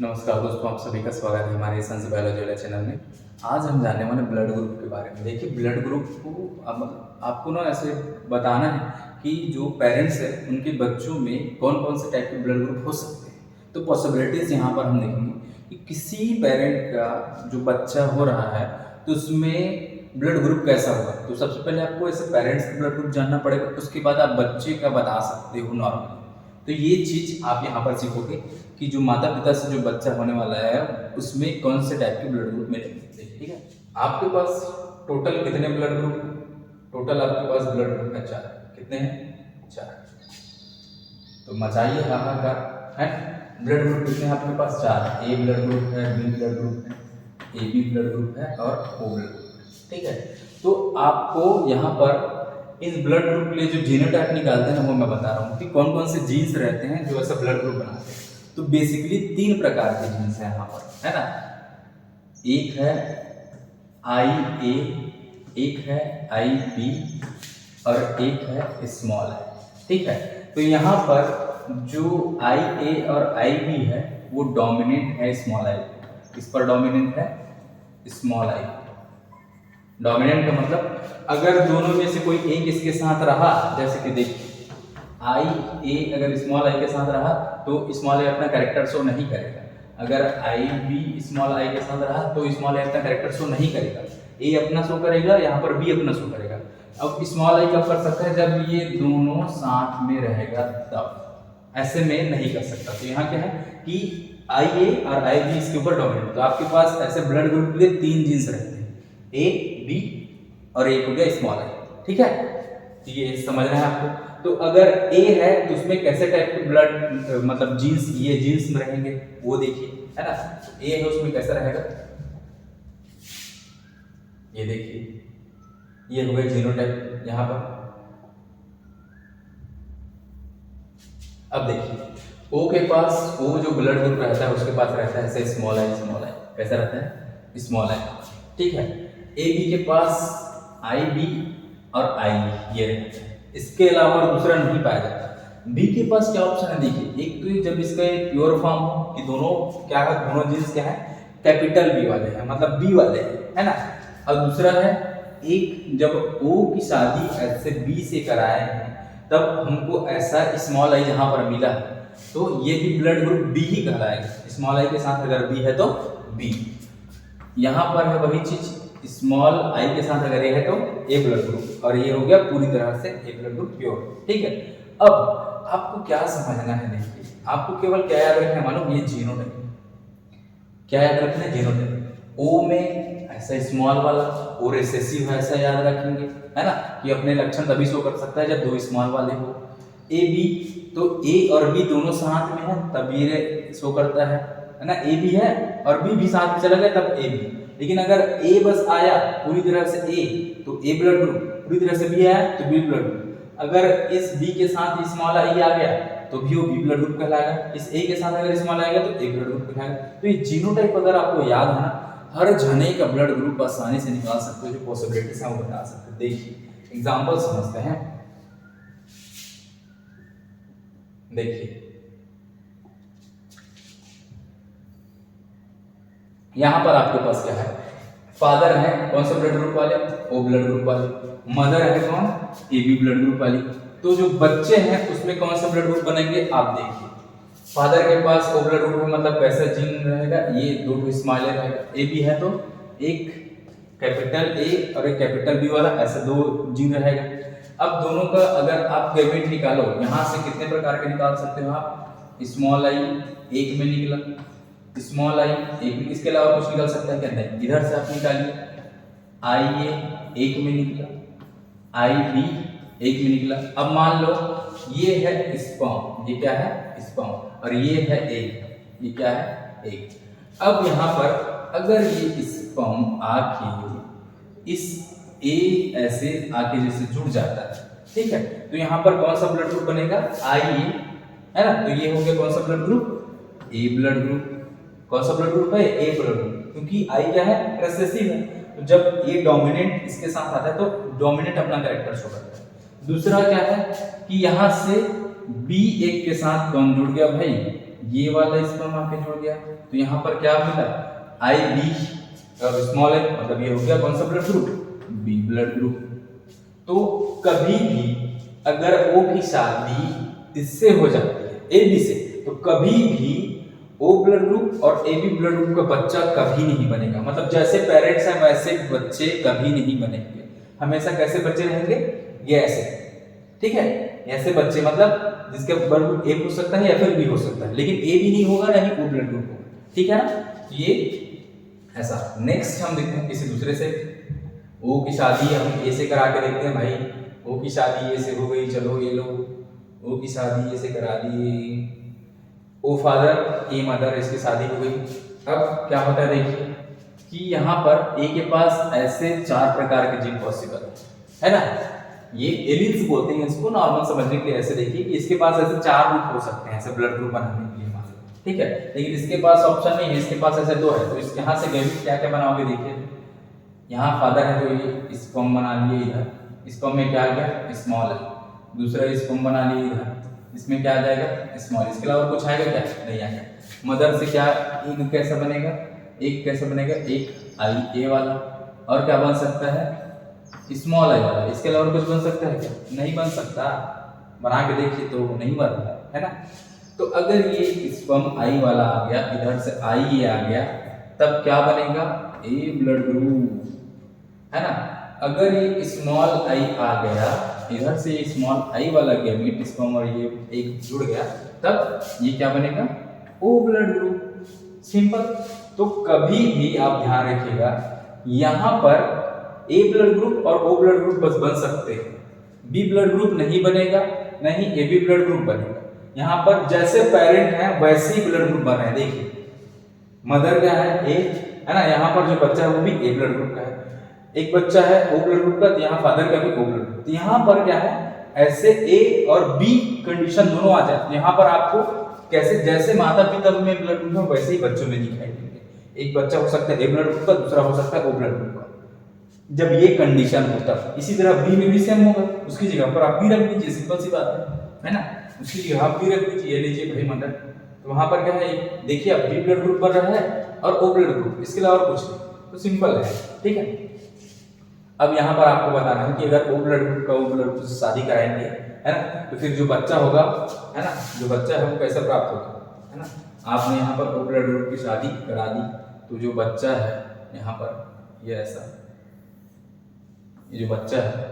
नमस्कार दोस्तों, आप सभी का स्वागत है हमारे एसेंस बायोलॉजी वाले चैनल में। आज हम जानने वाले ब्लड ग्रुप के बारे में। देखिए, ब्लड ग्रुप को अब आपको ना ऐसे बताना है कि जो पेरेंट्स हैं उनके बच्चों में कौन कौन से टाइप के ब्लड ग्रुप हो सकते हैं। तो पॉसिबिलिटीज़ यहाँ पर हम देखेंगे कि किसी पेरेंट का जो बच्चा हो रहा है तो उसमें ब्लड ग्रुप कैसा होगा। तो सबसे पहले आपको ऐसे पेरेंट्स का ब्लड ग्रुप जानना पड़ेगा, उसके बाद आप बच्चे का बता सकते हो नॉर्मली। तो ये चीज़ आप यहाँ पर सीखोगे कि जो माता पिता से जो बच्चा होने वाला है उसमें कौन से टाइप के ब्लड ग्रुप मिलेंगे। ठीक है, आपके पास टोटल कितने ब्लड ग्रुप? टोटल आपके पास ब्लड ग्रुप है 4। कितने हैं? 4। तो मचाइए हाहाकार है। ब्लड ग्रुप कितने हैं आपके पास? 4। ए ब्लड ग्रुप है, बी ब्लड ग्रुप है, ए बी ब्लड ग्रुप है और ओ ब्लड ग्रुप है। ठीक है, तो आपको यहाँ पर इस ब्लड ग्रुप के लिए जो जीनोटाइप निकालते हैं ना, वो मैं बता रहा हूँ कि कौन कौन से जीन्स रहते हैं जो ऐसा ब्लड ग्रुप बनाते हैं। तो बेसिकली 3 प्रकार के जीन्स हैं यहाँ पर, है ना। एक है आई ए, एक है आई बी और एक है स्मॉल है। ठीक है, तो यहाँ पर जो आई ए और आई बी है वो डोमिनेंट है स्मॉल आई। इस पर डोमिनेंट है स्मॉल आई। डोमिनेंट का मतलब अगर दोनों में से कोई एक इसके साथ रहा, जैसे कि देखिए आई ए अगर स्मॉल आई के साथ रहा तो स्मॉल आई अपना कैरेक्टर शो नहीं करेगा। अगर आई बी स्मॉल आई के साथ रहा तो स्मॉल आई अपना कैरेक्टर शो नहीं करेगा। ए अपना शो करेगा, यहाँ पर बी अपना शो करेगा। अब स्मॉल आई कब कर सकता है? जब ये दोनों साथ में रहेगा तब। ऐसे में नहीं कर सकता। तो यहाँ क्या है कि आई ए और आई बी इसके ऊपर डोमिनेंट। तो आपके पास ऐसे ब्लड ग्रुप के लिए 3 जीन्स रहते हैं, ए बी और एक हो गया स्मॉल आई। ठीक है, तो ये समझना है आपको। तो अगर ए है तो उसमें कैसे टाइप के ब्लड मतलब जीन्स, ये जीन्स में रहेंगे वो देखिए, है ना। ए है उसमें कैसा रहेगा, ये देखिए, ये हो गया जीनोटाइप यहाँ पर। अब देखिए ओ के पास, ओ जो ब्लड ग्रुप रहता है उसके पास रहता है ऐसे स्मॉल आई कैसा रहता है स्मॉल आई। ठीक है, ए बी के पास आई बी और आई ये रहता है। इसके अलावा दूसरा नहीं पाया जाता। बी के पास क्या ऑप्शन है देखिए, एक तो जब इसका प्योर फॉर्म हो कि दोनों क्या है, दोनों जीन्स क्या है कैपिटल बी वाले हैं, मतलब बी वाले हैं, है ना। और दूसरा है एक जब ओ की शादी ऐसे बी से कराए हैं तब हमको ऐसा स्मॉल आई जहां पर मिला है तो ये भी ब्लड ग्रुप बी ही कहलाएगा। स्मॉल आई के साथ अगर बी है तो बी। यहाँ पर है वही चीज, स्मॉल आई के साथ अगर ए है तो ए ब्लड ग्रुप, और ये हो गया पूरी तरह से ए ब्लड ग्रुप प्योर। ठीक है, अब आपको क्या समझना है, देखिए आपको केवल क्या याद रखना है, मालूम, ये जीनोटाइप। क्या याद रखना है? जीनोटाइप। ओ में ऐसा स्मॉल वाला, ओ रिसेसिव है ऐसा याद रखेंगे, है ना, कि अपने लक्षण तभी शो कर सकता है जब 2 स्मॉल वाले हो। ए बी तो ए और बी दोनों साथ में है तब ये शो करता है ना। ए बी है और बी भी साथ में चला गया तब ए बी। लेकिन अगर ए बस आया पूरी तरह से ए तो ए ब्लड ग्रुप, पूरी तरह से बी आया तो बी ब्लड ग्रुप। अगर इस बी के साथ स्मॉल आई आ गया तो भी वो बी ब्लड ग्रुप कहलाएगा। इस ए के साथ अगर स्मॉल आएगा तो ए ब्लड ग्रुप कहलाएगा। तो ये जीनोटाइप अगर आपको याद है ना, हर जने का ब्लड ग्रुप आसानी से निकाल सकते हो, जो पॉसिबिलिटीज है वो बता सकते हो। देखिए एग्जांपल समझते हैं। देखिए यहां पर आपके पास क्या है, फादर है कौन सा ब्लड ग्रुप वाले? ओ ब्लड ग्रुप वाले। मदर है कौन? ए बी ब्लड ग्रुप वाली। तो जो बच्चे हैं उसमें कौन सा ब्लड ग्रुप बनेंगे आप देखिए। फादर के पास ओ ब्लड ग्रुप मतलब कैसा जीन रहेगा, ये 2 स्मॉल रहेगा। ए बी है तो एक कैपिटल ए और एक कैपिटल बी वाला, ऐसे 2 जीन रहेगा। अब दोनों का अगर आप गैमेट निकालो, यहां से कितने प्रकार के निकाल सकते हो आप? स्मॉल आई एक में निकला, स्मॉल आई एक में, इसके अलावा कुछ निकल सकता है क्या? नहीं। इधर से आप निकालिए, आई ए एक में निकला, आई बी एक में निकला। अब मान लो ये है स्पर्म, ये क्या है स्पर्म, और ये है एग, ये क्या है एग। अब यहाँ पर अगर ये स्पर्म आके इस ए ऐसे आके जैसे जुड़ जाता है, ठीक है, तो यहाँ पर कौन सा ब्लड ग्रुप बनेगा? आई ए, है ना। तो ये हो गया कौन सा ब्लड ग्रुप? ए ब्लड ग्रुप। कौन सा ब्लड ग्रुप है? ए ब्लड ग्रुप, क्योंकि आई क्या है रिसेसिव है। तो जब ये डोमिनेंट इसके साथ आता है तो डोमिनेंट अपना कैरेक्टर शो करता है। दूसरा क्या है कि यहां से बी एक के साथ कौन जुड़ गया भाई? ये वाला स्पर्म आके जुड़ गया, तो यहाँ पर क्या मिला, आई बी और स्मॉल आई, मतलब ये हो गया कौन सा blood group, B blood group. तो कभी भी अगर ओ की शादी इससे हो जाती है, ए बी से, तो कभी भी ओ ब्लड ग्रुप और ए बी ब्लड ग्रुप का बच्चा कभी नहीं बनेगा। मतलब जैसे पेरेंट्स हैं वैसे बच्चे कभी नहीं बनेंगे, हमेशा कैसे बच्चे रहेंगे, ये ऐसे, ठीक है, ऐसे बच्चे, मतलब जिसके ब्लड ग्रुप ए हो सकता है या फिर बी हो सकता है, लेकिन ए भी नहीं होगा ना ही ओ ब्लड ग्रुप होगा, ठीक है ना, ये ऐसा। नेक्स्ट हम देखते हैं किसी दूसरे से, ओ की शादी हम ए से करा के देखते हैं भाई, ओ की शादी ए से हो गई, चलो ये लो, ओ की शादी ए से करा दी, ओ फादर ए मदर, इसकी शादी हो गई। अब क्या होता है देखिए कि यहाँ पर ए के पास ऐसे 4 प्रकार के जीन पॉसिबल है ना, ये एलील्स बोलते हैं इसको, नॉर्मल समझने के लिए ऐसे देखिए कि इसके पास ऐसे 4 रूप हो सकते हैं ऐसे ब्लड ग्रुप बनाने के लिए, ठीक है, लेकिन इसके पास ऑप्शन नहीं है, इसके पास ऐसे 2 है। तो इस यहाँ से गैमेट क्या क्या बनाओगे देखिए, यहाँ फादर है तो ये स्पर्म बना लिए इधर, स्पर्म में क्या आ गया, स्मॉल है, दूसरा स्पर्म बना लिए इधर, इसमें क्या आ जाएगा, स्मॉल, इसके अलावा कुछ आएगा क्या, नहीं आएगा। मदर से क्या एक कैसा बनेगा, एक कैसे बनेगा, एक आई ए वाला, और क्या बन सकता है, स्मॉल आई वाला, इसके अलावा कुछ बन सकता है क्या, नहीं बन सकता, बना के देखिए तो नहीं बन रहा है ना। तो अगर ये स्पर्म आई वाला आ गया, इधर से आई ए आ गया, तब क्या बनेगा, ए ब्लड ग्रुप, है ना। अगर ये स्मॉल आई आ गया, इधर से ये स्मॉल आई वाला गैमेट स्पर्म और ये एक जुड़ गया, तब ये क्या बनेगा, ओ ब्लड ग्रुप, सिंपल। तो कभी भी आप ध्यान रखिएगा, यहाँ पर ए ब्लड ग्रुप और ओ ब्लड ग्रुप बस बन सकते हैं, बी ब्लड ग्रुप नहीं बनेगा, नहीं ए बी ब्लड ग्रुप बनेगा। यहाँ पर जैसे पेरेंट है वैसे ही ब्लड ग्रुप बन रहे हैं, देखिए मदर क्या है, ए है ना, यहाँ पर जो बच्चा है वो भी ए ब्लड ग्रुप का है, एक बच्चा है ओ ब्लड ग्रुप का, तो यहाँ फादर का भी ओ ब्लड ग्रुप। तो यहाँ पर क्या है, ऐसे ए और बी कंडीशन दोनों आ जाए, यहाँ पर आपको कैसे, जैसे माता पिता में ब्लड ग्रुप है वैसे ही बच्चों में दिखाई देंगे। एक बच्चा हो सकता है ए ब्लड ग्रुप का, दूसरा हो सकता है ओ ब्लड ग्रुप का, जब ये कंडीशन होता है। इसी तरह बी में भी सेम होगा, उसकी जगह पर आप बी रख दीजिए, सिंपल सी बात है ना, उसकी जगह आप बी रख दीजिए, ये लीजिए भाई मदर। तो वहां पर क्या है, देखिए अब बी ब्लड ग्रुप बन रहा है और ओ ब्लड ग्रुप, इसके अलावा कुछ नहीं, तो सिंपल है, ठीक है। अब यहाँ पर आपको बताना है कि अगर ओ ब्लड ग्रुप का ओ ब्लड ग्रुप से शादी कराएंगे, है ना, तो फिर जो बच्चा होगा, है ना, जो बच्चा है वो कैसे प्राप्त होगा, है ना। आपने यहाँ पर ओ ब्लड ग्रुप की शादी करा दी, तो जो बच्चा है यहाँ पर ये ऐसा, ये जो बच्चा है,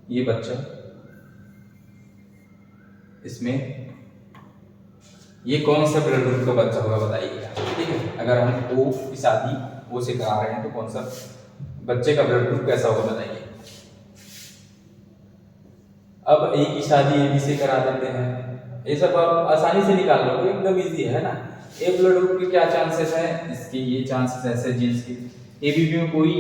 ये बच्चा, इसमें ये कौन सा ब्लड ग्रुप का बच्चा होगा बताइएगा, ठीक है। अगर हम ओ की शादी ओ से करा रहे हैं तो कौन सा बच्चे का ब्लड ग्रुप कैसा होगा बताइए। अब ए की शादी ए बी से करा देते हैं, ये सब आप आसानी से निकाल लो, एकदम इजी है ना। ए ब्लड ग्रुप के क्या चांसेस हैं, इसके ये चांसेस ऐसे जीन्स के, ए बी में कोई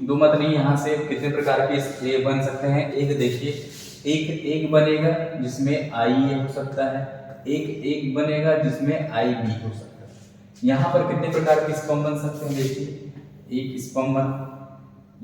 दो मत नहीं, यहाँ से कितने प्रकार के ए बन सकते हैं। एक देखिए, एक बनेगा जिसमें आई ए हो सकता है, एक बनेगा जिसमें आई बी हो सकता है। यहाँ पर कितने प्रकार के स्पर्म बन सकते हैं, देखिए एक स्पर्म बना,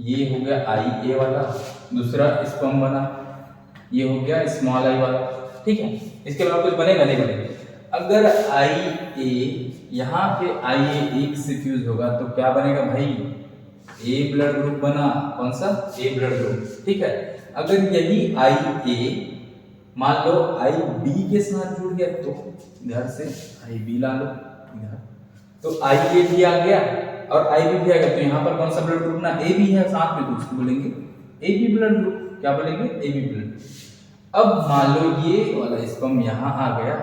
ये हो गया आई ए वाला, दूसरा स्पर्म बना, ये हो गया स्मॉल आई वाला, ठीक है। इसके अलावा कुछ बनेगा नहीं बनेगा। अगर आई ए यहाँ पे आई ए एक से फ्यूज होगा तो क्या बनेगा भाई, ए ब्लड ग्रुप बना, कौन सा, ए ब्लड ग्रुप, ठीक है। अगर यही आई ए मान लो आई बी के साथ जुड़ गया तो इधर से आई बी ला लो इधर, तो आई ए भी आ गया और आई बी भी आ गया, तो यहाँ पर कौन सा ब्लड ग्रुप ना, ए बी है साथ में, तो उसको बोलेंगे ए बी ब्लड ग्रुप, क्या बोलेंगे, ए बी ब्लड। अब मान लो ये वाला स्पर्म यहाँ आ गया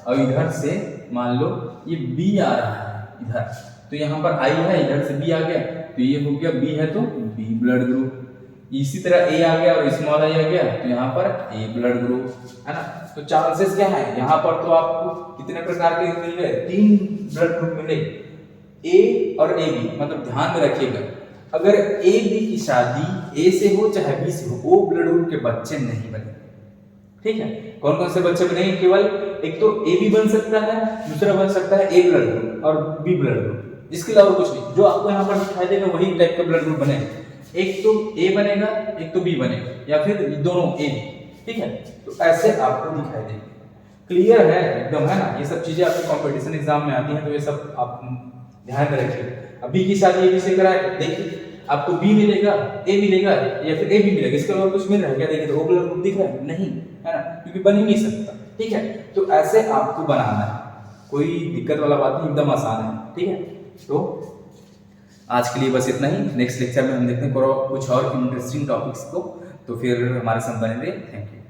और इधर से मान लो ये बी आ रहा है इधर, तो यहाँ पर आई है, इधर से बी आ गया, तो ये हो गया बी है तो बी ब्लड ग्रुप। इसी तरह ए आ गया और स्मॉल आई आ गया, तो यहाँ पर ए ब्लड ग्रुप, है ना। तो चांसेस क्या है, यहाँ पर तो आपको कितने प्रकार के मिल गए, 3 ब्लड ग्रुप मिले, ए और ए बी। मतलब ध्यान में रखिएगा, अगर ए बी की शादी ए से हो चाहे बी से हो, ओ ब्लड ग्रुप के बच्चे नहीं बने, ठीक है। कौन कौन से बच्चे बनेंगे, केवल एक तो ए बी बन सकता है, दूसरा बन सकता है ए ब्लड ग्रुप और बी ब्लड ग्रुप, इसके अलावा कुछ नहीं। जो आपको यहाँ पर दिखाई देगा वही टाइप का ब्लड ग्रुप बनेगा, एक तो ए बनेगा एक तो बी बनेगा, या फिर दोनों ए बी, ठीक है। तो ऐसे आपको दिखाई देंगे। क्लियर है एकदम, है ना। ये सब चीज़ें आपके कंपटीशन एग्जाम में आती हैं, तो ये सब आप ध्यान में रखिए। अभी की शादी ए बी से कराए, देखिए आपको बी मिलेगा, ए मिलेगा या फिर ए बी मिलेगा, इसके अलावा कुछ मिल रहा है क्या? देखिए तो ओ ब्लड ग्रुप दिख रहा है नहीं, है ना, क्योंकि बन ही नहीं सकता। ठीक है, तो ऐसे आपको बनाना है, कोई दिक्कत वाला बात नहीं, एकदम आसान है। ठीक है, तो आज के लिए बस इतना ही। नेक्स्ट लेक्चर में हम देखते हैं कुछ और इंटरेस्टिंग टॉपिक्स को, तो फिर हमारे साथ बने रहिए। Thank you.